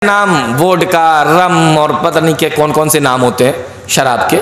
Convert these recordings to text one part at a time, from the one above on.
नाम वोडका, रम और पता नहीं के कौन कौन से नाम होते हैं शराब के,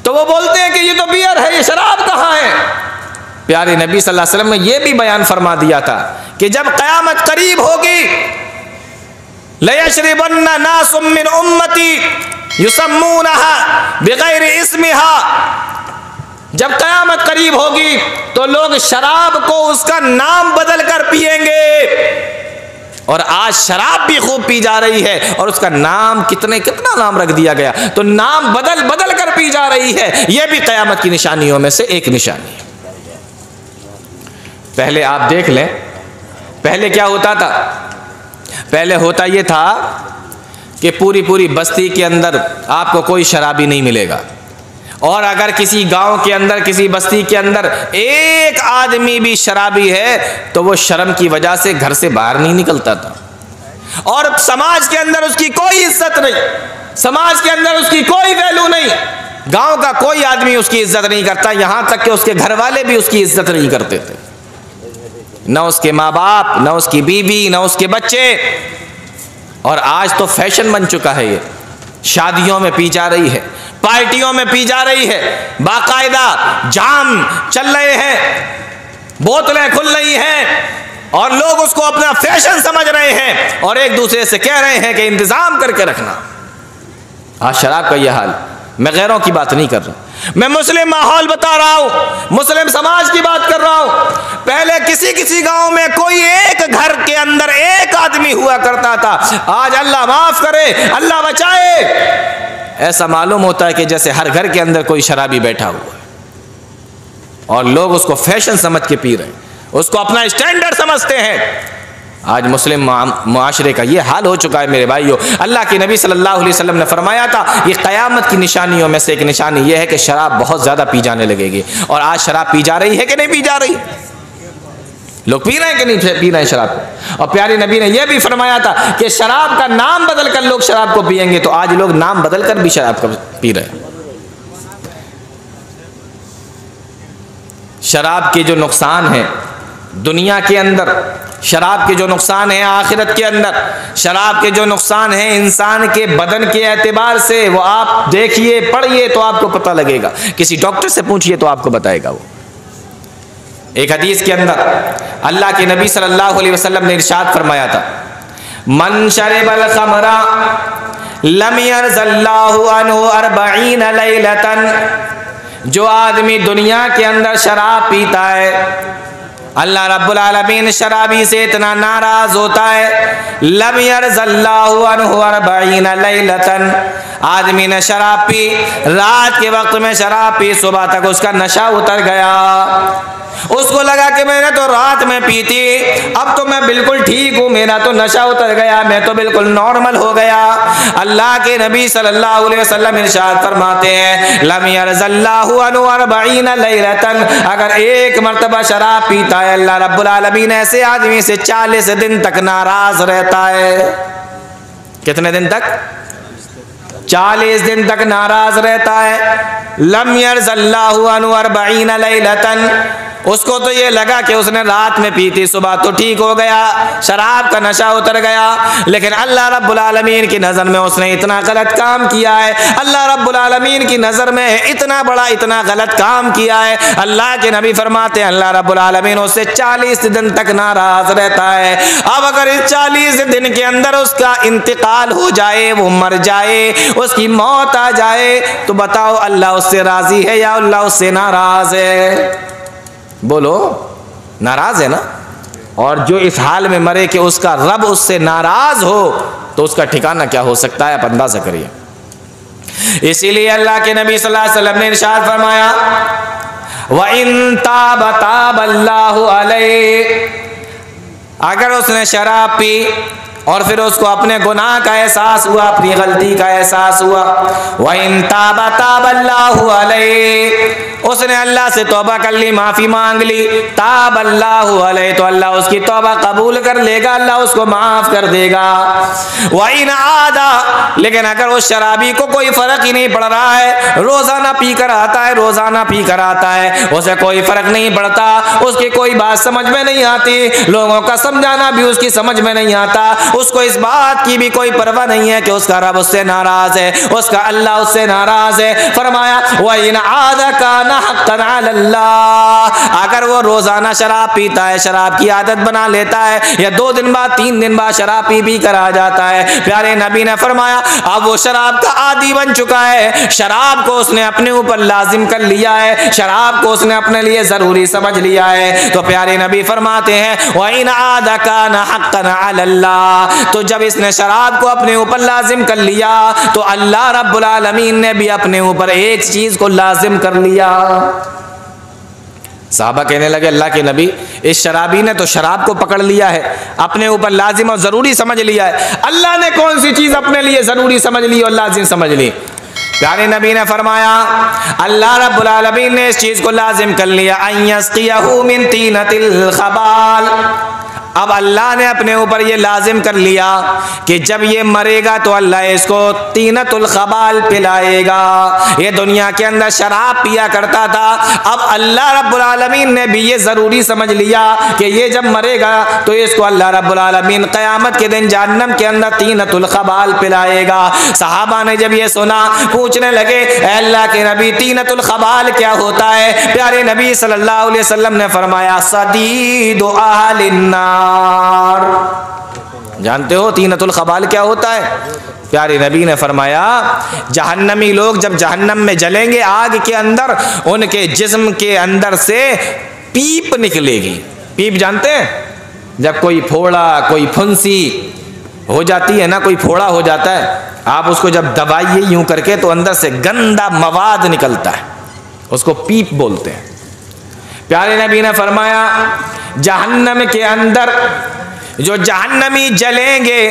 तो वो बोलते हैं कि ये तो बियर है, ये शराब कहाँ है। प्यारे नबी सल्लल्लाहु अलैहि वसल्लम ने यह भी बयान फरमा दिया था कि जब क़यामत करीब होगी, लयशरिबन्ना नासुम मिन उम्मती युसम्मूनहा बिगैरि इस्मिहा, जब क़यामत करीब होगी तो लोग शराब को उसका नाम बदल कर पिएंगे। और आज शराब भी खूब पी जा रही है और उसका नाम कितना नाम रख दिया गया, तो नाम बदल बदल कर पी जा रही है। यह भी क़यामत की निशानियों में से एक निशानी है। पहले आप देख लें, पहले क्या होता था? पहले होता यह था कि पूरी पूरी बस्ती के अंदर आपको कोई शराबी नहीं मिलेगा, और अगर किसी गांव के अंदर, किसी बस्ती के अंदर एक आदमी भी शराबी है तो वो शर्म की वजह से घर से बाहर नहीं निकलता था, और समाज के अंदर उसकी कोई इज्जत नहीं, समाज के अंदर उसकी कोई वैल्यू नहीं, गांव का कोई आदमी उसकी इज्जत नहीं करता, यहां तक कि उसके घर वाले भी उसकी इज्जत नहीं करते थे, न उसके माँ बाप, न उसकी बीवी, न उसके बच्चे। और आज तो फैशन बन चुका है, ये शादियों में पी जा रही है, पार्टियों में पी जा रही है, बाकायदा जाम चल रहे हैं, बोतलें खुल रही हैं और लोग उसको अपना फैशन समझ रहे हैं और एक दूसरे से कह रहे हैं कि इंतजाम करके रखना। आज शराब का यह हाल। मैं गैरों की बात नहीं कर रहा, मैं मुस्लिम माहौल बता रहा हूं, मुस्लिम समाज की बात कर रहा हूं। पहले किसी किसी गांव में कोई एक घर के अंदर एक आदमी हुआ करता था, आज अल्लाह माफ करे, अल्लाह बचाए, ऐसा मालूम होता है कि जैसे हर घर के अंदर कोई शराबी बैठा हुआ है और लोग उसको फैशन समझ के पी रहे हैं, उसको अपना स्टैंडर्ड समझते हैं। आज मुस्लिम मुआशरे का ये हाल हो चुका है मेरे भाइयों। अल्लाह के नबी सल्लल्लाहु अलैहि वसल्लम ने फरमाया था, ये क़यामत की निशानियों में से एक निशानी ये है कि शराब बहुत ज़्यादा पी जाने लगेगी। और आज शराब पी जा रही है कि नहीं पी जा रही? लोग पी रहे हैं कि नहीं पी रहे हैं शराब? और प्यारे नबी ने यह भी फरमाया था कि शराब का नाम बदल कर लोग शराब को पिएंगे। तो आज लोग नाम बदल कर भी शराब को पी रहे हैं। शराब के जो नुकसान है दुनिया के अंदर, शराब के जो नुकसान है आखिरत के अंदर, शराब के जो नुकसान है इंसान के बदन के एतबार से, वो आप देखिए, पढ़िए तो आपको पता लगेगा, किसी डॉक्टर से पूछिए तो आपको बताएगा। वो एक हदीस के अंदर अल्लाह के नबी सल्लल्लाहु अलैहि वसल्लम ने इरशाद फरमाया था, मन शरिबल खमरा लम यरज़ल्लाहु अन्हु अर्बईन लैलतन, जो आदमी दुनिया के अंदर शराब पीता है, अल्लाह रब्बुल आलमीन शराबी से इतना नाराज होता है, लम यरज़ल्लाहु अन्हु अर्बईन लैलतन, आदमी ने शराब पी, रात के वक्त में शराब पी, सुबह तक उसका नशा उतर गया, उसको लगा कि मैंने तो रात में पी थी, अब तो मैं बिल्कुल ठीक हूँ, मेरा तो नशा उतर गया, मैं तो बिल्कुल नॉर्मल हो गया। अल्लाह के नबी सल्लल्लाहु अलैहि वसल्लम इरशाद फरमाते हैं, लम यरज़ल्लाहु अन्हु अर्बईन लैलतन, अगर एक मर्तबा शराब पीता है अल्लाह रब्बुल आलमीन ऐसे आदमी से 40 दिन तक नाराज रहता है। कितने दिन तक? 40 दिन तक नाराज रहता है। लम यरज़ल्लाहु अन्हु अर्बईन लैलतन, उसको तो ये लगा कि उसने रात में पी थी, सुबह तो ठीक हो गया, शराब का नशा उतर गया, लेकिन अल्लाह रब्बुल आलमीन की नज़र में उसने इतना गलत काम किया है, अल्लाह रब्बुल आलमीन की नज़र में इतना बड़ा, इतना गलत काम किया है। अल्लाह के नबी फरमाते हैं अल्लाह रब्बुल आलमीन उससे 40 दिन तक नाराज रहता है। अब अगर इस 40 दिन के अंदर उसका इंतकाल हो जाए, वो मर जाए, उसकी मौत आ जाए, तो बताओ अल्लाह उससे राजी है या अल्लाह उससे नाराज है? बोलो, नाराज है ना। और जो इस हाल में मरे कि उसका रब उससे नाराज हो, तो उसका ठिकाना क्या हो सकता है, आप अंदाजा करिए। इसीलिए अल्लाह के नबी सल्लल्लाहु अलैहि वसल्लम ने इरशाद फरमाया, व इन ताब ताबल्लाहु अलैहि, अगर उसने शराब पी और फिर उसको अपने गुनाह का एहसास हुआ, अपनी गलती का एहसास हुआ, व इन ताब ताबल्लाहु अलैहि, उसने अल्लाह से तौबा कर ली, माफ़ी मांग ली, ताब अल्लाहु अलैहि, तो अल्लाह उसकी तौबा कबूल कर लेगा, अल्लाह उसको माफ़ कर देगा। वही ना आदा, लेकिन अगर उस शराबी को कोई फ़र्क ही नहीं पड़ रहा है, रोज़ाना पी कर आता है, रोज़ाना पी कर आता है, उसे कोई फ़र्क नहीं पड़ता, उसकी कोई बात समझ में नहीं आती, लोगों का समझाना भी उसकी समझ में नहीं आता, उसको इस बात की भी कोई परवाह नहीं है कि उसका रब उससे नाराज़ है, उसका अल्लाह उससे नाराज़ है। फरमाया वही ना आदा काना हक़्क़न अलल्लाह, अगर वो रोज़ाना शराब पीता है, शराब की आदत बना लेता है, या 2 दिन बाद 3 दिन बाद शराब पी पी कर आ जाता है, प्यारे नबी ने फरमाया अब वो शराब का आदी बन चुका है, शराब को उसने अपने ऊपर लाजिम कर लिया है, शराब को उसने अपने लिए ज़रूरी समझ लिया है। तो प्यारे नबी फरमाते हैं वइन आदा काना हक़्क़न अलल्लाह, तो जब इसने शराब को अपने ऊपर लाजिम कर लिया तो अल्लाह रब्बुल आलमीन ने भी अपने ऊपर एक चीज़ को लाजिम कर लिया। साहबा कहने लगे अल्लाह के नबी, इस शराबी ने तो शराब को पकड़ लिया है, अपने ऊपर लाजिम और ज़रूरी समझ लिया है, अल्लाह ने कौन सी चीज़ अपने लिए ज़रूरी समझ ली और लाजिम समझ ली? प्यारे नबी ने फरमाया अल्लाह रब्बुल आलमीन ने इस चीज़ को लाजिम कर लिया, अयस्क़ियहु मिन तीनतिल ख़बाल। अब अल्लाह ने अपने ऊपर ये लाजिम कर लिया कि जब ये मरेगा तो अल्लाह इसको तीनतुल ख़बाल पिलाएगा। ये दुनिया के अंदर शराब पिया करता था, अब अल्लाह रब्बुल आलमीन ने भी ये ज़रूरी समझ लिया कि ये जब मरेगा तो इसको अल्लाह रब्बुल आलमीन क़यामत के दिन जहन्नम के अंदर तीनतुल ख़बाल पिलाएगा। सहाबा ने जब ये सुना पूछने लगे अल्लाह के नबी तीनतुल ख़बाल क्या होता है? प्यारे नबी सल्लल्लाहु अलैहि वसल्लम ने फरमाया सदीदु अहलिन्नार। जानते हो तीनतुल ख़बाल क्या होता है? प्यारे नबी ने फरमाया जहन्नमी लोग जब जहन्नम में जलेंगे आग के अंदर, उनके जिस्म के अंदर से पीप निकलेगी। पीप जानते हैं? जब कोई फोड़ा कोई फुंसी हो जाती है ना, कोई फोड़ा हो जाता है, आप उसको जब दबाइए यूं करके तो अंदर से गंदा मवाद निकलता है, उसको पीप बोलते हैं। प्यारे नबी ने फरमाया जहन्नम के अंदर जो जहन्नमी जलेंगे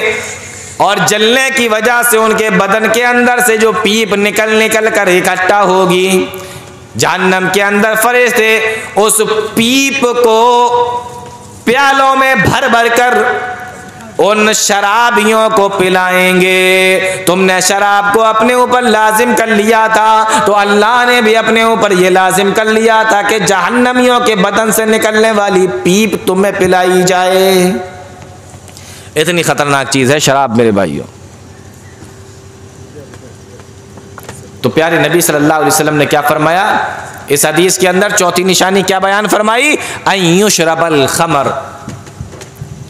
और जलने की वजह से उनके बदन के अंदर से जो पीप निकल कर इकट्ठा होगी, जहन्नम के अंदर फरिश्ते उस पीप को प्यालों में भर भर कर उन शराबियों को पिलाएंगे। तुमने शराब को अपने ऊपर लाजिम कर लिया था तो अल्लाह ने भी अपने ऊपर ये लाजिम कर लिया था कि जहन्नमियों के बदन से निकलने वाली पीप तुम्हें पिलाई जाए। इतनी खतरनाक चीज़ है शराब मेरे भाइयों। तो प्यारे नबी सल्लल्लाहु अलैहि वसल्लम ने क्या फरमाया इस हदीस के अंदर? चौथी निशानी क्या बयान फरमाई? अय्युशरबल खमर,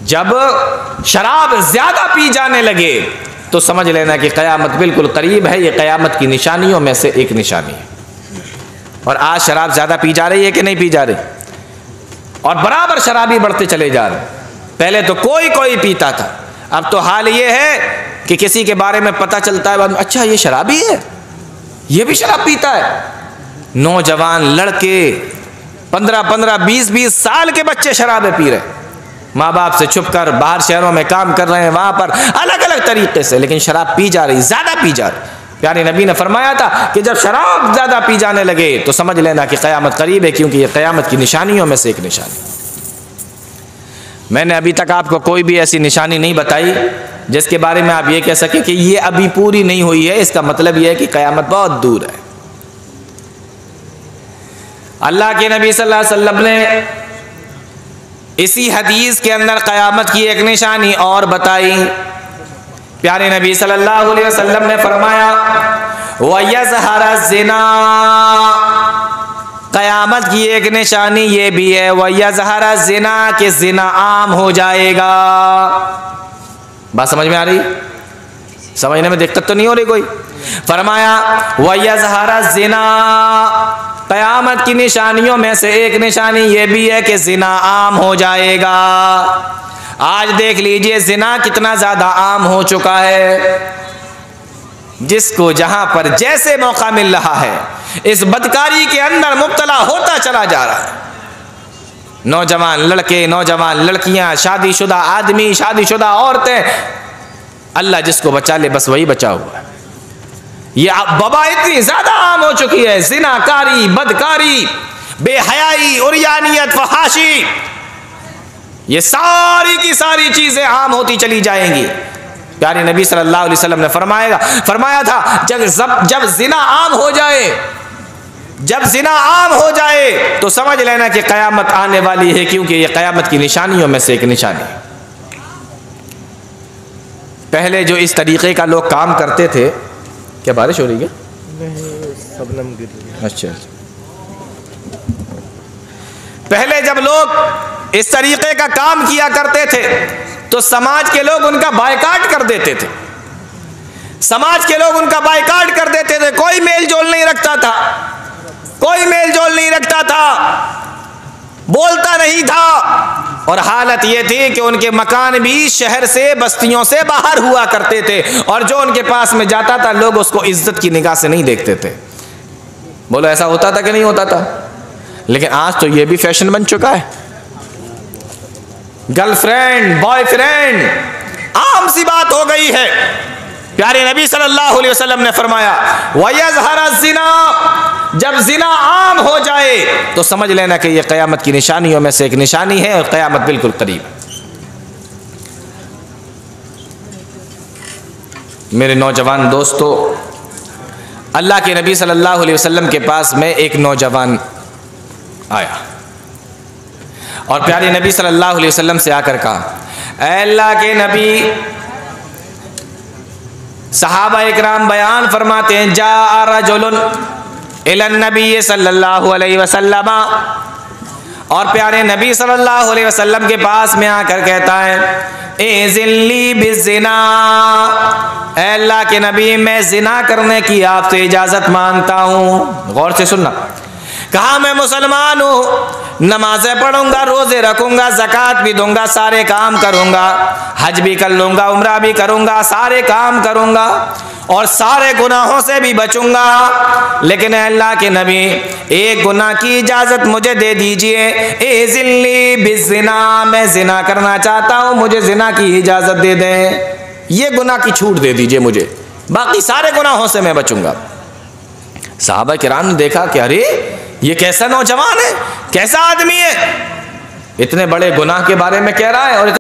जब शराब ज्यादा पी जाने लगे तो समझ लेना कि क़यामत बिल्कुल करीब है। ये क़यामत की निशानियों में से एक निशानी है। और आज शराब ज्यादा पी जा रही है कि नहीं पी जा रही? और बराबर शराबी बढ़ते चले जा रहे। पहले तो कोई कोई पीता था, अब तो हाल ये है कि किसी के बारे में पता चलता है बाद में, अच्छा ये शराबी है, ये भी शराब पीता है। नौजवान लड़के 15-15, 20-20 साल के बच्चे शराबें पी रहे, माँ बाप से छुप कर बाहर शहरों में काम कर रहे हैं, वहाँ पर अलग अलग तरीके से, लेकिन शराब पी जा रही, ज़्यादा पी जा रही। प्यारे नबी ने फरमाया था कि जब शराब ज़्यादा पी जाने लगे तो समझ लेना कि क़यामत करीब है, क्योंकि ये क़यामत की निशानियों में से एक निशानी। मैंने अभी तक आपको कोई भी ऐसी निशानी नहीं बताई जिसके बारे में आप ये कह सके कि ये अभी पूरी नहीं हुई है, इसका मतलब ये है कि क़यामत बहुत दूर है। अल्लाह के नबी सल्लल्लाहु अलैहि वसल्लम ने इसी हदीस के अंदर क़यामत की एक निशानी और बताई। प्यारे नबी सल्लल्लाहु अलैहि वसल्लम ने फरमाया वयज़हरा ज़िना, क़यामत की एक निशानी ये भी है वयज़हरा ज़िना, के ज़िना आम हो जाएगा। बात समझ में आ रही? समझने में दिक्कत तो नहीं हो रही कोई? फरमाया वयज़हरा ज़िना, क़यामत की निशानियों में से एक निशानी ये भी है कि ज़िना आम हो जाएगा। आज देख लीजिए ज़िना कितना ज़्यादा आम हो चुका है। जिसको जहाँ पर जैसे मौका मिल रहा है इस बदकारी के अंदर मुब्तला होता चला जा रहा है। नौजवान लड़के, नौजवान लड़कियाँ, शादीशुदा आदमी, शादीशुदा औरतें, अल्लाह जिसको बचा ले बस वही बचा हुआ है। ये वबा इतनी ज्यादा आम हो चुकी है, जिनाकारी, बदकारी, बेहयाई, उरियानियत, फहाशी, ये सारी की सारी चीजें आम होती चली जाएंगी। प्यारे नबी सल्लल्लाहु अलैहि वसल्लम ने फरमाया था जब जिना आम हो जाए, जब जिना आम हो जाए तो समझ लेना कि कयामत आने वाली है, क्योंकि ये कयामत की निशानियों में से एक निशानी है। पहले जो इस तरीके का लोग काम करते थे, क्या बारिश हो रही है? शबनम गिर रही है। अच्छा, पहले जब लोग इस तरीके का काम किया करते थे तो समाज के लोग उनका बायकाट कर देते थे, समाज के लोग उनका बायकाट कर देते थे। कोई मेल जोल नहीं रखता था, कोई मेल जोल नहीं रखता था, बोलता नहीं था। और हालत यह थी कि उनके मकान भी शहर से, बस्तियों से बाहर हुआ करते थे, और जो उनके पास में जाता था लोग उसको इज्जत की निगाह से नहीं देखते थे। बोलो ऐसा होता था कि नहीं होता था? लेकिन आज तो यह भी फैशन बन चुका है। गर्लफ्रेंड, बॉयफ्रेंड आम सी बात हो गई है। प्यारे नबी सल्लल्लाहु अलैहि वसल्लम ने फरमाया वयज़हर ज़िना, जब जिना आम हो जाए तो समझ लेना कि यह क़यामत की निशानियों में से एक निशानी है, और क़यामत बिल्कुल करीब है। मेरे नौजवान दोस्तों, अल्लाह के नबी सल्लल्लाहु अलैहि वसल्लम के पास में एक नौजवान आया और प्यारे नबी सल्लल्लाहु अलैहि वसल्लम से आकर कहा, ऐ अल्लाह के नबी, सहाबा इकराम बयान फरमाते हैं, जा रजुलन इलन नबी सल्लल्लाहु अलैहि वसल्लम, और प्यारे नबी सल्लल्लाहु अलैहि वसल्लम के पास में आकर कहता है, ए ज़िल्ली बिज़िना, ऐ अल्लाह के नबी मैं जिना करने की आपसे इजाज़त मांगता हूँ। गौर से सुनना, कहा मैं मुसलमान हूँ, नमाज़ें पढ़ूंगा, रोज़े रखूंगा, ज़कात भी दूंगा, सारे काम करूंगा, हज भी कर लूंगा, उम्रा भी करूंगा, सारे काम करूंगा और सारे गुनाहों से भी बचूंगा, लेकिन अल्लाह के नबी एक गुनाह की इजाज़त मुझे दे दीजिए। ए ज़िल्ली बिज़िना, मैं जिना करना चाहता हूँ, मुझे जिना की इजाज़त दे दें, ये गुनाह की छूट दे दीजिए मुझे, बाकी सारे गुनाहों से मैं बचूंगा। सहाबा किराम ने देखा कि अरे ये कैसा नौजवान है, कैसा आदमी है, इतने बड़े गुनाह के बारे में कह रहा है और